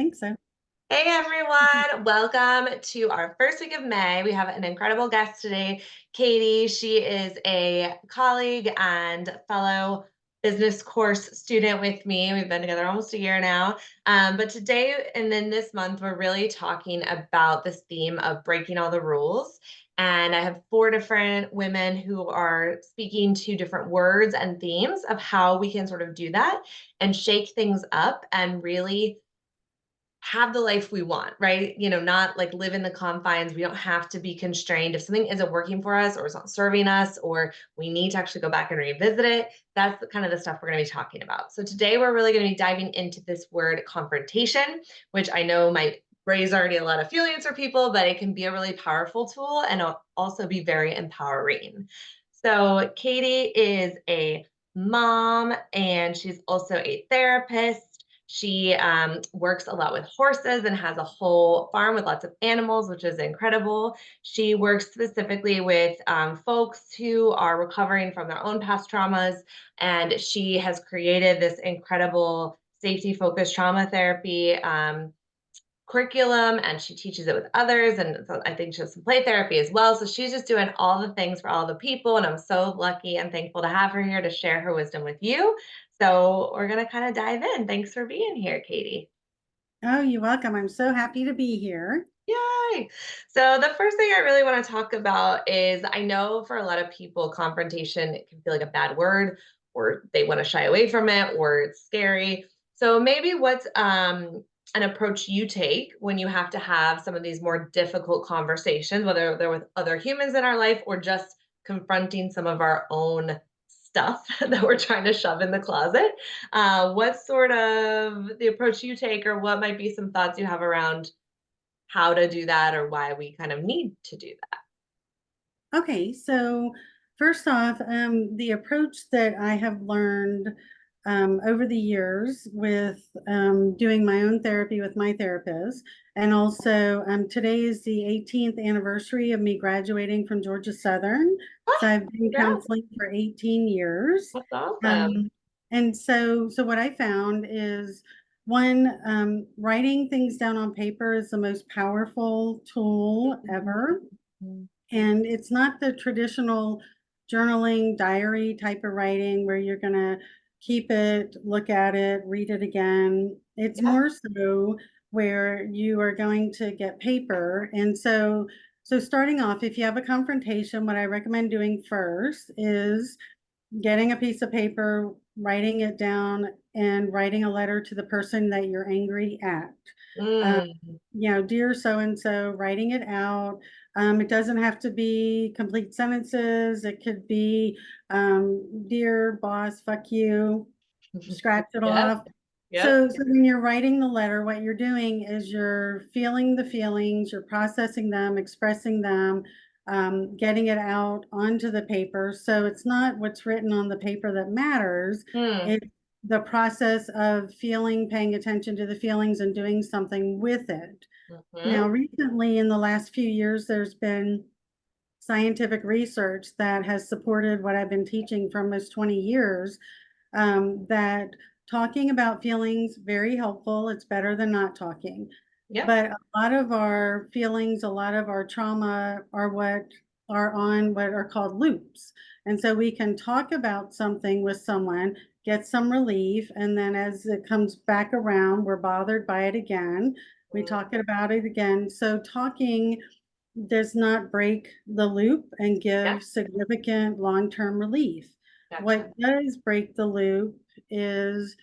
think so. Hey everyone, welcome to our first week of May. We have an incredible guest today, Katie. She is a colleague and fellow business course student with me. We've been together almost a year now. But today and then this month, we're really talking about this theme of breaking all the rules. And I have four different women who are speaking to different words and themes of how we can sort of do that and shake things up and really have the life we want, right? Not like live in the confines. We don't have to be constrained. If something isn't working for us or it's not serving us, or we need to actually go back and revisit it, that's the kind of the stuff we're going to be talking about. So today we're really going to be diving into this word confrontation, which I know might raise already a lot of feelings for people, but it can be a really powerful tool and also be very empowering. So Katie is a mom and she's also a therapist. She works a lot with horses and has a whole farm with lots of animals, which is incredible. She works specifically with folks who are recovering from their own past traumas, and she has created this incredible safety-focused trauma therapy curriculum, and she teaches it with others. And so I think she has some play therapy as well. So she's just doing all the things for all the people. And I'm so lucky and thankful to have her here to share her wisdom with you. So we're going to kind of dive in. Thanks for being here, Katie. Oh, you're welcome. I'm so happy to be here. Yay. So the first thing I really want to talk about is I know for a lot of people, confrontation it can feel like a bad word, or they want to shy away from it, or it's scary. So maybe what's an approach you take when you have to have some of these more difficult conversations, whether they're with other humans in our life or just confronting some of our own stuff that we're trying to shove in the closet. What's sort of the approach you take, or what might be some thoughts you have around how to do that or why we kind of need to do that? Okay, so first off, the approach that I have learned over the years with doing my own therapy with my therapist, and also today is the 18th anniversary of me graduating from Georgia Southern. So Ah, I've been congrats. counseling for 18 years. That's awesome. Um, and so what I found is one, writing things down on paper is the most powerful tool ever. Mhm. And it's not the traditional journaling diary type of writing where you're going to keep it, look at it, read it again. It's Yeah. more so where you are going to get paper. And so starting off, if you have a confrontation, what I recommend doing first is getting a piece of paper, writing it down, and writing a letter to the person that you're angry at. Um, Mm, dear so and so, writing it out. It doesn't have to be complete sentences. It could be, dear boss, fuck you, scratch it yep. off. Yep. So when you're writing the letter, what you're doing is you're feeling the feelings, you're processing them, expressing them, getting it out onto the paper. So it's not what's written on the paper that matters. Mm, It's the process of feeling, paying attention to the feelings and doing something with it. Now, mhm. recently in the last few years, there's been scientific research that has supported what I've been teaching for almost 20 years, that talking about feelings very helpful. It's better than not talking. Yep. But a lot of our feelings, a lot of our trauma are what are on what are called loops. And so we can talk about something with someone, get some relief, and then as it comes back around, we're bothered by it again. We Mm, talk about it again. So talking does not break the loop and yeah. give significant long-term relief. Gotcha. What does break the loop is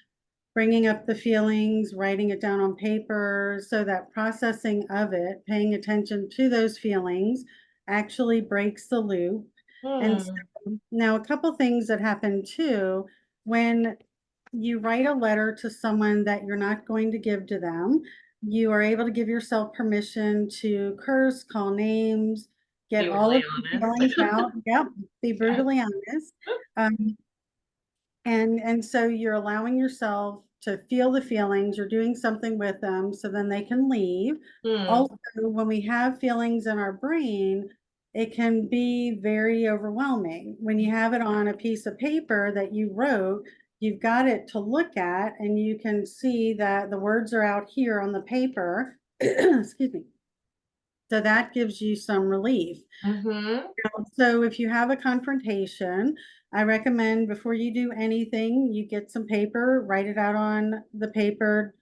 bringing up the feelings, writing it down on paper, so that processing of it, paying attention to those feelings actually breaks the loop. And Mm, so now a couple things that happen too, when you write a letter to someone that you're not going to give to them, you are able to give yourself permission to curse, call names, be get all really of the honest. feelings out. Yep, be Yeah. brutally honest. Um, and so you're allowing yourself to feel the feelings, you're doing something with them so then they can leave. Mm, Also, when we have feelings in our brain, it can be very overwhelming. When you have it on a piece of paper that you wrote, you've got it to look at, and you can see that the words are out here on the paper. Excuse me. So that gives you some relief. Mm-hmm. So if you have a confrontation, I recommend before you do anything, you get some paper, write it out on the paper,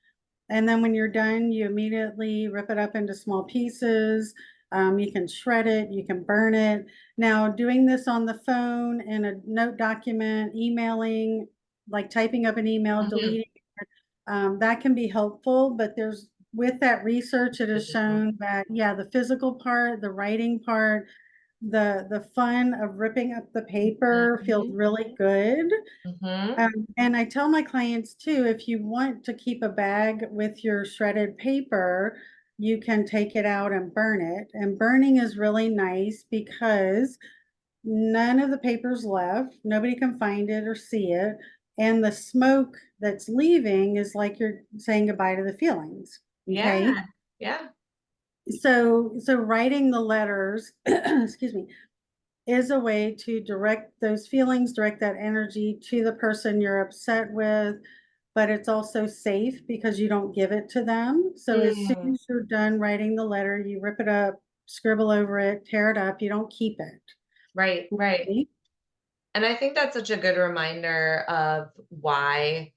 and then when you're done, you immediately rip it up into small pieces. You can shred it, you can burn it. Now, doing this on the phone, in a note document, emailing, like typing up an email, Mm-hmm. deleting it, that can be helpful. But there's, with that research, it has Physical. shown that, yeah, the physical part, the writing part, the fun of ripping up the paper feels Mm-hmm. really good. Mm-hmm. And I tell my clients too, if you want to keep a bag with your shredded paper, you can take it out and burn it. And burning is really nice because none of the paper's left. Nobody can find it or see it. And the smoke that's leaving is like you're saying goodbye to the feelings. Okay. Yeah. Yeah. So writing the letters, excuse me, is a way to direct those feelings, direct that energy to the person you're upset with, but it's also safe because you don't give it to them. So as soon Mm. as you're done writing the letter, you rip it up, scribble over it, tear it up, you don't keep it. Right. Right. Okay? And I think that's such a good reminder of why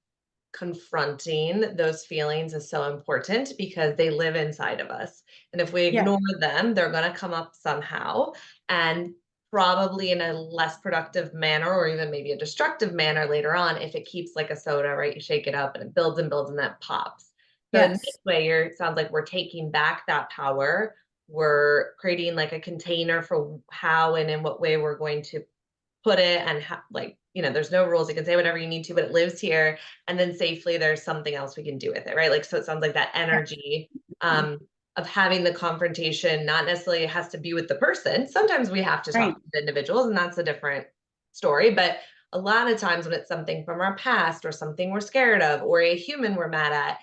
confronting those feelings is so important because they live inside of us. And if we Yes, ignore them, they're going to come up somehow and probably in a less productive manner or even maybe a destructive manner later on if it keeps like a soda, right? You shake it up and it builds and builds and that pops. So in this yes, way, it sounds like we're taking back that power. We're creating like a container for how and in what way we're going to put it and like, there's no rules. You can say whatever you need to, but it lives here. And then safely, there's something else we can do with it, right? Like, so it sounds like that yes, energy of having the confrontation, not necessarily it has to be with the person. Sometimes we have to right, talk to the individuals, and that's a different story. But a lot of times when it's something from our past or something we're scared of or a human we're mad at,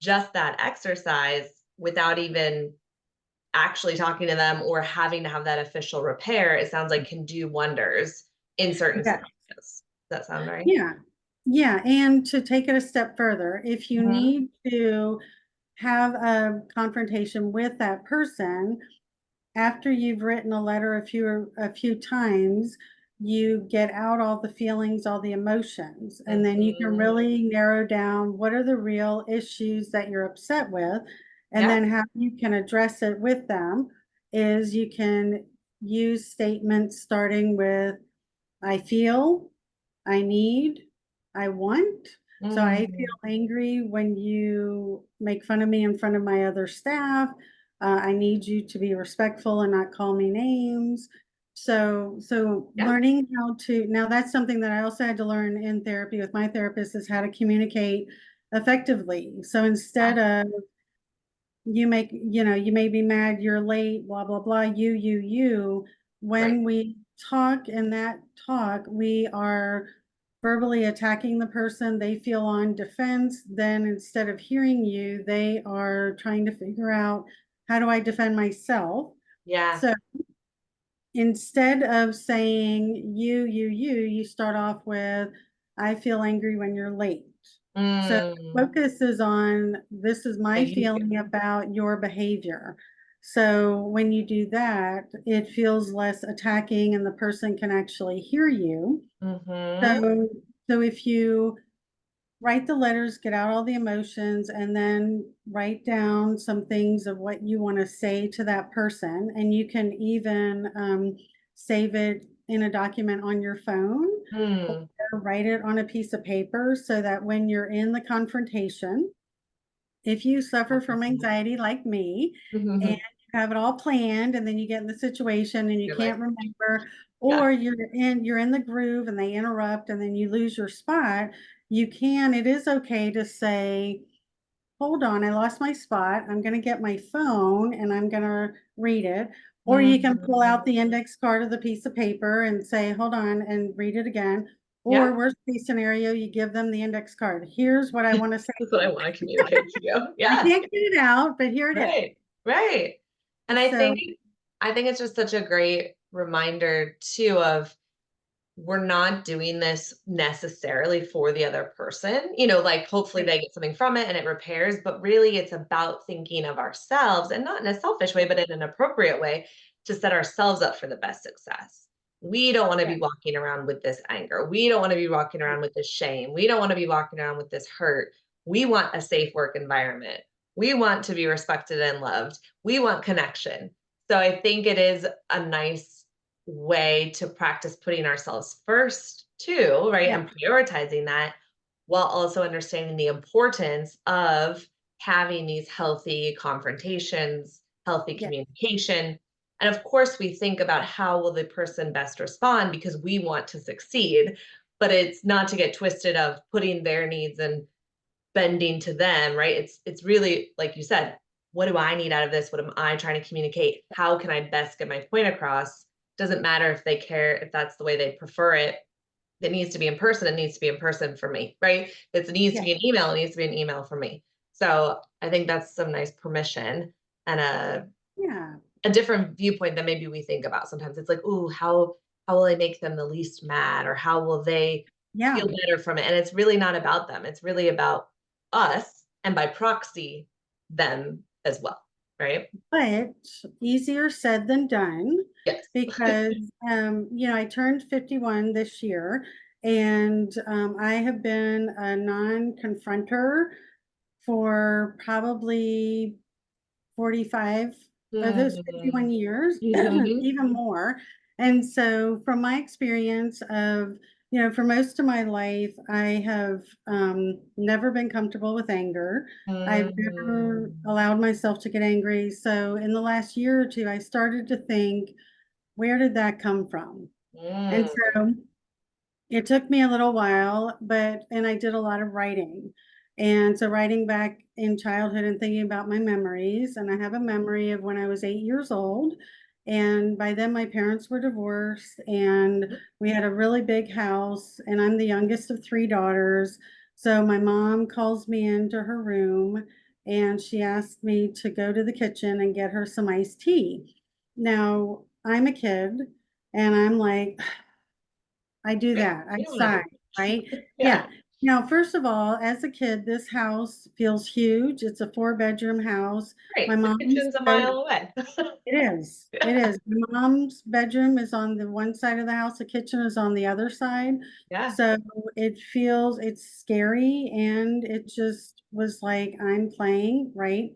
just that exercise without even actually talking to them or having to have that official repair, it sounds like can do wonders in certain yeah, scenarios. Does that sound right? yeah, yeah. And to take it a step further, if you Mhm. need to have a confrontation with that person, after you've written a letter a few times, you get out all the feelings, all the emotions, and then you can Mhm. really narrow down what are the real issues that you're upset with, and Yep. then how you can address it with them is you can use statements starting with I feel, I need, I want. So I feel Mm. angry when you make fun of me in front of my other staff. I need you to be respectful and not call me names. So Yep. learning how to, now that's something that I also had to learn in therapy with my therapist, is how to communicate effectively. So Yeah. instead of you may be mad, you're late, blah, blah, blah, you. Right. When we talk in that talk, we are verbally attacking the person. They feel on defense. Then instead of hearing you, they are trying to figure out, how do I defend myself? Yeah. So instead of saying you start off with, I feel angry when you're late. So Mm. focus is on, this is my Thank you. feeling about your behavior. So when you do that, it feels less attacking and the person can actually hear you. Mhm. So if you write the letters, get out all the emotions, and then write down some things of what you want to say to that person. And you can even save it in a document on your phone Mm. or write it on a piece of paper so that when you're in the confrontation, if you suffer from Mhm. anxiety like me and Mhm. you have it all planned and then you get in the situation and you You're can't like, remember, yeah. or you're in the groove and they interrupt and then you lose your spot, it is okay to say, hold on, I lost my spot. I'm going to get my phone and I'm going to read it. Or you can pull out Mhm. the index card of the piece of paper and say, hold on, and read it again. Yeah. Or worst case scenario, you give them the index card. Here's what I want to say That's to what I you. want to communicate to you. I Yeah. can't get it out, but here it Right. Right. And is. So I think it's just such a great reminder too of we're not doing this necessarily for the other person. Like hopefully Right. they get something from it and it repairs, but really it's about thinking of ourselves and not in a selfish way, but in an appropriate way to set ourselves up for the best success. We don't want to Right. be walking around with this anger. We don't want to be walking around with this shame. We don't want to be walking around with this hurt. We want a safe work environment. We want to be respected and loved. We want connection. So I think it is a nice way to practice putting ourselves first too, right? Yeah. And prioritizing that while also understanding the importance of having these healthy confrontations, healthy Yeah. communication. And of course, we think about how will the person best respond because we want to succeed, but it's not to get twisted of putting their needs and bending to them, right? It's really like you said, what do I need out of this? What am I trying to communicate? How can I best get my point across? Doesn't matter if they care, if that's the way they prefer it. It needs to be in person, it needs to be in person for me, right? If it needs to Yeah. be an email, it needs to be an email for me. So I think that's some nice permission and Yeah. a different viewpoint than maybe we think about. Sometimes it's like, ooh, how will I make them the least mad, or how will they feel Yeah. better from it? And it's really not about them. It's really about us and by proxy them as well, right? But easier said than done Yes. because, I turned 51 this year, and I have been a non-confronter for probably 45 of those Mhm. 51 years, Mhm. even more. And so from my experience of, for most of my life, I have never been comfortable with anger. I've never Mm. allowed myself to get angry. So in the last year or two, I started to think, where did that come from? And Mm. so it took me a little while, and I did a lot of writing. And so writing back in childhood and thinking about my memories, and I have a memory of when I was 8 years old. And by then my parents were divorced and we had a really big house, and I'm the youngest of three daughters. So my mom calls me into her room and she asked me to go to the kitchen and get her some iced tea. Now I'm a kid and I'm like, I do Right. that. I You don't wanna sigh, do right? Yeah. Yeah. Now, first of all, as a kid, this house feels huge. It's a four-bedroom house. Great. My The mom's kitchen's a bed mile away. It is. It is. My mom's bedroom is on the one side of the house. The kitchen is on the other side. Yeah. So it's scary, and it just was like I'm playing, right?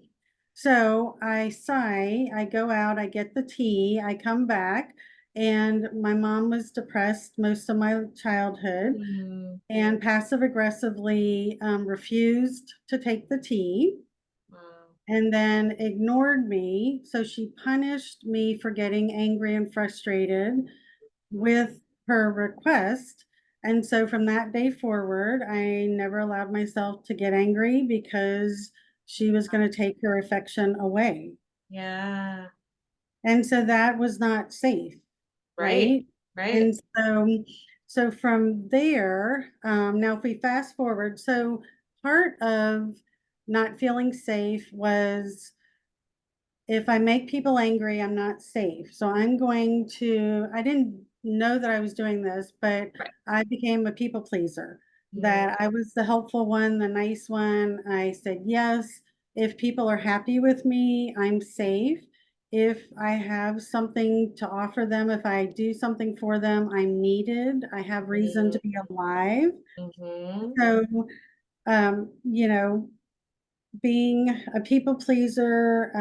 So I sigh, I go out, I get the tea, I come back, and my mom was depressed most of my childhood Mm. and passive aggressively refused to take the tea Wow. and then ignored me. So she punished me for getting angry and frustrated with her request. And so from that day forward, I never allowed myself to get angry because she was going to take her affection away. Yeah. And so that was not safe, Right. right? Right. And so from there, now if we fast forward, so part of not feeling safe was if I make people angry, I'm not safe. So I didn't know that I was doing this, but Right. I became a people pleaser, Mm. that I was the helpful one, the nice one. I said yes. If people are happy with me, I'm safe. If I have something to offer them, if I do something for them, I'm needed. I have reason to be alive. Mhm. So, um, you know, being a people pleaser,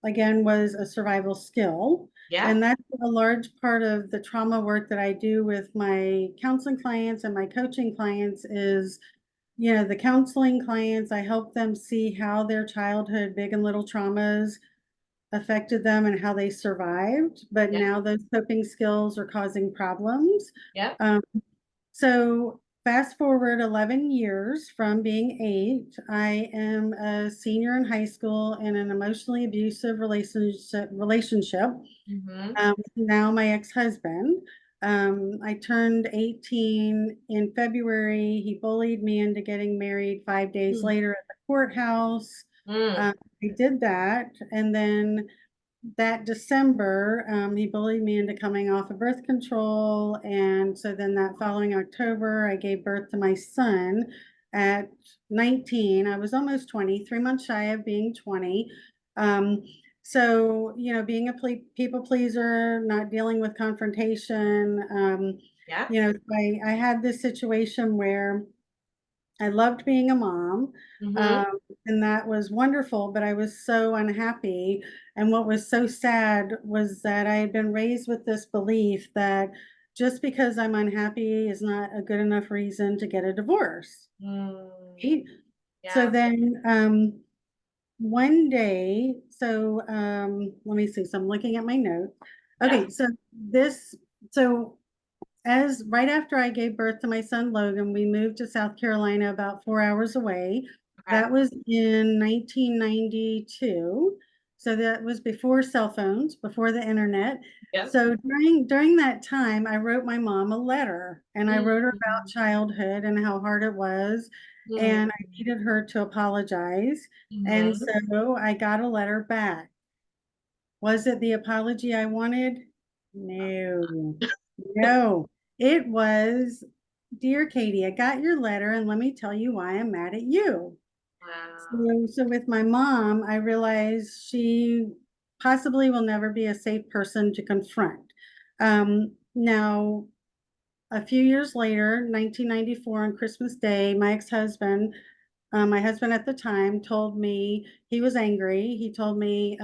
again, was a survival skill. Yeah. And that's a large part of the trauma work that I do with my counseling clients and my coaching clients is, the counseling clients, I help them see how their childhood big and little traumas affected them and how they survived. But Yeah. now those coping skills are causing problems. Yeah. Um, so fast forward 11 years from being 8, I am a senior in high school in an emotionally abusive relationship. Mhm. Now my ex-husband. I turned 18 in February. He bullied me into getting married 5 days Mm. later at the courthouse. Mm. I did that, and then that December, he bullied me into coming off of birth control. And so then that following October, I gave birth to my son at 19. I was almost 20, 3 months shy of being 20. Um, so, being a people pleaser, not dealing with confrontation, Yeah. I had this situation where I loved being a mom, Mm-hmm. um, and that was wonderful, but I was so unhappy. And what was so sad was that I had been raised with this belief that just because I'm unhappy is not a good enough reason to get a divorce. Mm, Right? So yeah. then one day, let me see. So I'm looking at my notes. Yeah. Okay, so as right after I gave birth to my son Logan, we moved to South Carolina about 4 hours away. Okay. That was in 1992. So that was before cell phones, before the internet. Yep. So during that time, I wrote my mom a letter and I wrote her about Mm-hmm. childhood and how hard it was. And I needed her to apologize. And Mm-hmm. so I got a letter back. Was it the apology I wanted? No, no. It was, Dear Katie, I got your letter and let me tell you why I'm mad at you. Wow. So with my mom, I realized she possibly will never be a safe person to confront. Now, a few years later, 1994 on Christmas Day, my husband at the time told me he was angry. He told me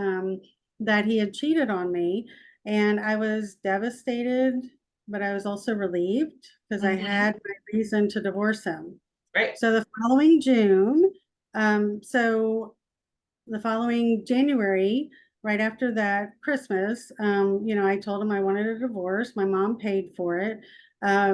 that he had cheated on me, and I was devastated, but I was also relieved because I Mm-hmm. had my reason to divorce him. Right. So the following June, so the following January, right after that Christmas, I told him I wanted a divorce. My mom paid for it.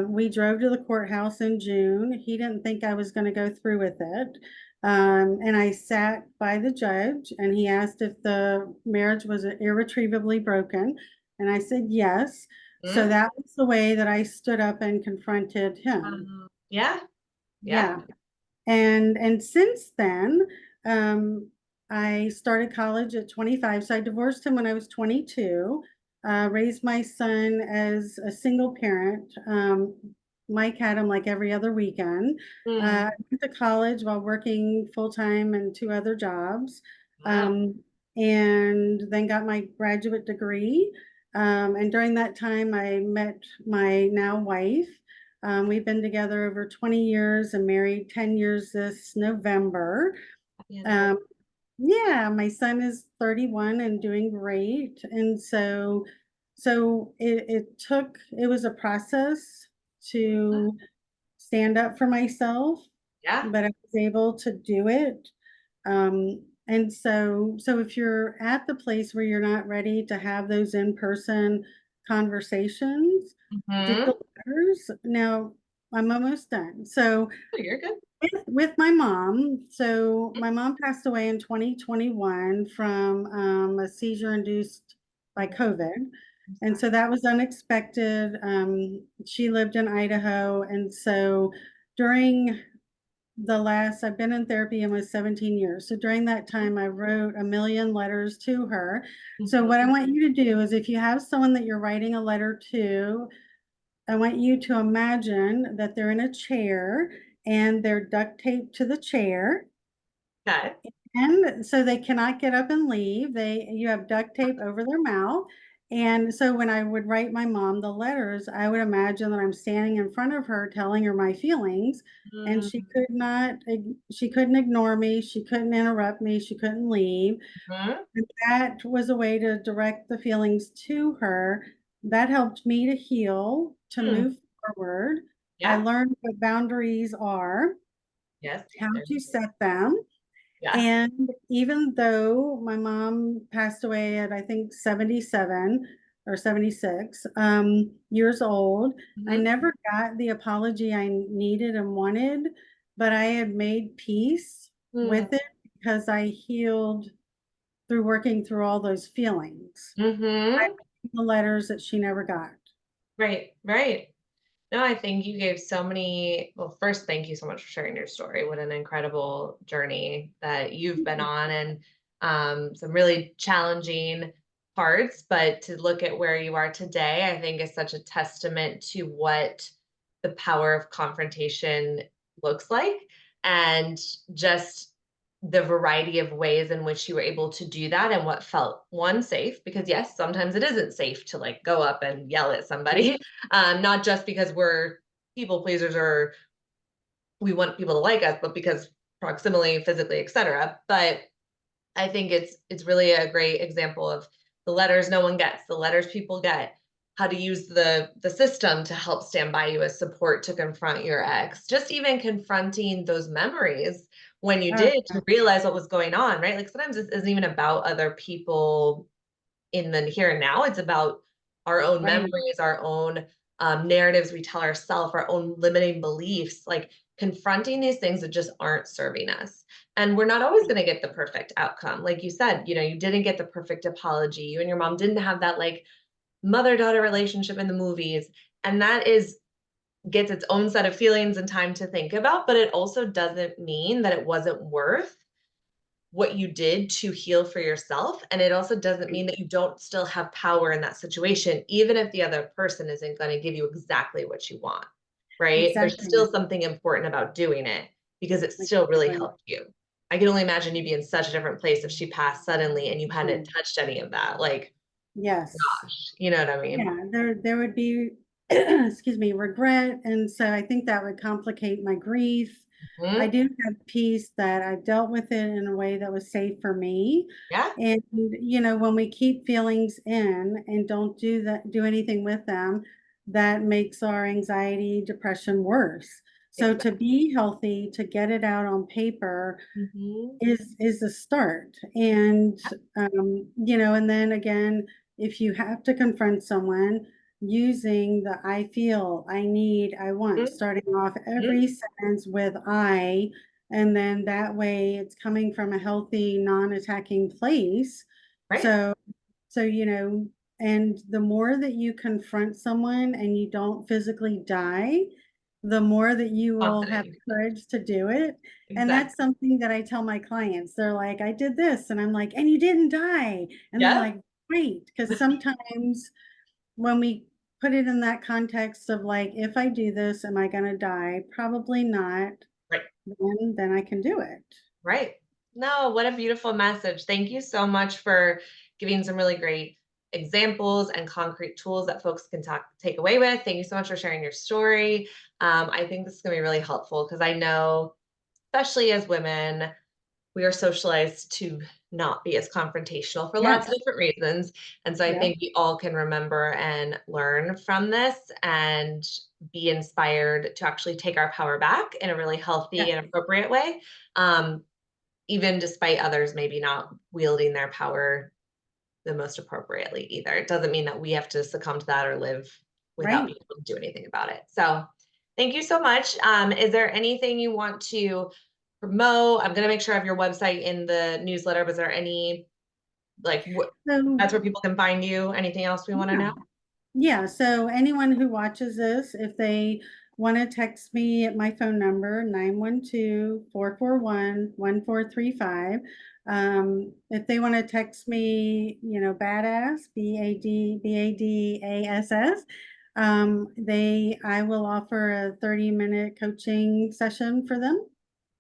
We drove to the courthouse in June. He didn't think I was going to go through with it. And I sat by the judge and he asked if the marriage was irretrievably broken. And I said yes. So Mm-hmm. that was the way that I stood up and confronted him. Yeah. Yeah. Yeah. And since then, um, I started college at 25. So I divorced him when I was 22, raised my son as a single parent. Mike had him like every other weekend. Mm. I went to college while working full time and two other jobs, Wow. um, and then got my graduate degree. And during that time, I met my now wife. We've been together over 20 years and married 10 years this November. Happy Um, anniversary. yeah, my son is 31 and doing great. And so it was a process to stand up for myself, Yeah. but I was able to do it. And so if you're at the place where you're not ready to have those in-person conversations, do the Mm-hmm. letters. Now, I'm almost done. So Oh, you're good. with my mom, so my mom passed away in 2021 from a seizure induced by COVID. I'm And sorry. so that was unexpected. She lived in Idaho. And so during I've been in therapy almost 17 years. So during that time, I wrote a million letters to her. So what I Mm-hmm. want you to do is if you have someone that you're writing a letter to, I want you to imagine that they're in a chair and they're duct taped to the chair. Okay. And so they cannot get up and leave. You have duct tape over their mouth. And so when I would write my mom the letters, I would imagine that I'm standing in front of her telling her my feelings. And she couldn't ignore me. She couldn't interrupt me. She couldn't leave. Mm-hmm. And that was a way to direct the feelings to her. That helped me to heal, to Hmm. move forward. I Yeah. learned what boundaries are, Yes. how There to you go. set them. Yeah. And even though my mom passed away at, I think, 77 or 76 years old, I Mm-hmm. never got the apology I needed and wanted, but I had made peace with it because I healed through working through all those feelings. I Mm-hmm. the letters that she never got. Right. Right. No, I think you gave so many. Well, first, thank you so much for sharing your story. What an incredible journey that you've been on, and some really challenging parts, but to look at where you are today, I think is such a testament to what the power of confrontation looks like, and just the variety of ways in which you were able to do that, and what felt one safe, because yes, sometimes it isn't safe to like go up and yell at somebody, not just because we're people pleasers or we want people to like us, but because proximity, physically, etc. But I think it's really a great example of the letters no one gets, the letters people get, how to use the system to help stand by you as support to confront your ex. Just even confronting those memories when you Oh, did, to realize what was going on, right? Like sometimes this isn't even about other people in the here and now. It's about our own right, memories, our own narratives we tell ourselves, our own limiting beliefs, like confronting these things that just aren't serving us. And we're not always going to get the perfect outcome. Like you said, you didn't get the perfect apology. You and your mom didn't have that like mother daughter relationship in the movies. And that is gets its own set of feelings and time to think about, but it also doesn't mean that it wasn't worth what you did to heal for yourself. And it also doesn't mean that you don't still have power in that situation, even if the other person isn't going to give you exactly what you want, right? There's exactly, still something important about doing it because it still really exactly. helped you. I can only imagine you'd be in such a different place if she passed suddenly and you hadn't Mm, touched any of that. Like, yes. you know what I mean? Yeah, there would be, excuse me, regret, and so I think that would complicate my grief. I Mhm. do have peace that I've dealt with it in a way that was safe for me. Yeah, And when we keep feelings in and don't do anything with them, that makes our anxiety, depression worse. So to exactly. be healthy, to get it out on paper, Mhm. is a start. And and then again, if you have to confront someone, using the I feel, I need, I want, Mhm. starting off Mhm. every sentence with I, and then that way it's coming from a healthy, non-attacking place. Right. So and the more that you confront someone and you don't physically die, the more that you will have Confident. courage to do it. And that's Exactly. something that I tell my clients. They're like, I did this. And I'm like, and you didn't die. And they're Yeah. like, great. Because sometimes when we put it in that context of like, if I do this, am I going to die? Probably not. Right. Then I can do it. Right. No, what a beautiful message. Thank you so much for giving some really great examples and concrete tools that folks can take away with. Thank you so much for sharing your story. I think this is going to be really helpful because I know, especially as women, we are socialized to not be as confrontational for lots of Yes. different reasons. And so I Yep. think we all can remember and learn from this and be inspired to actually take our power back in a really healthy Yes. and appropriate way. Um, Even despite others maybe not wielding their power the most appropriately either. It doesn't mean that we have to succumb to that or live without Right. being able to do anything about it. So thank you so much. Is there anything you want to promote? I'm going to make sure I have your website in the newsletter. Was there any, like, So that's where people can find you? Anything else we want to yeah. know? Yeah, so anyone who watches this, if they want to text me at my phone number, 912-441-1435. If they want to text me, badass, BADASS, I will offer a 30-minute coaching session for them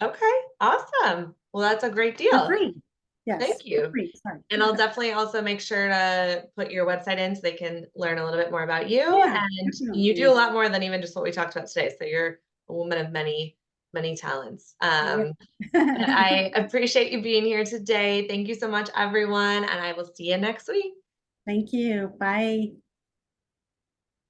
Okay, awesome. Well, that's a great for deal. free. Yes, Thank for you. free. Sorry. And I'll definitely also make sure to put your website in so they can learn a little bit more about you. Yeah, And you do a definitely. lot more than even just what we talked about today. So you're a woman of many, many talents. Yep. But I appreciate you being here today. Thank you so much, everyone. And I will see you next week. Thank you. Bye.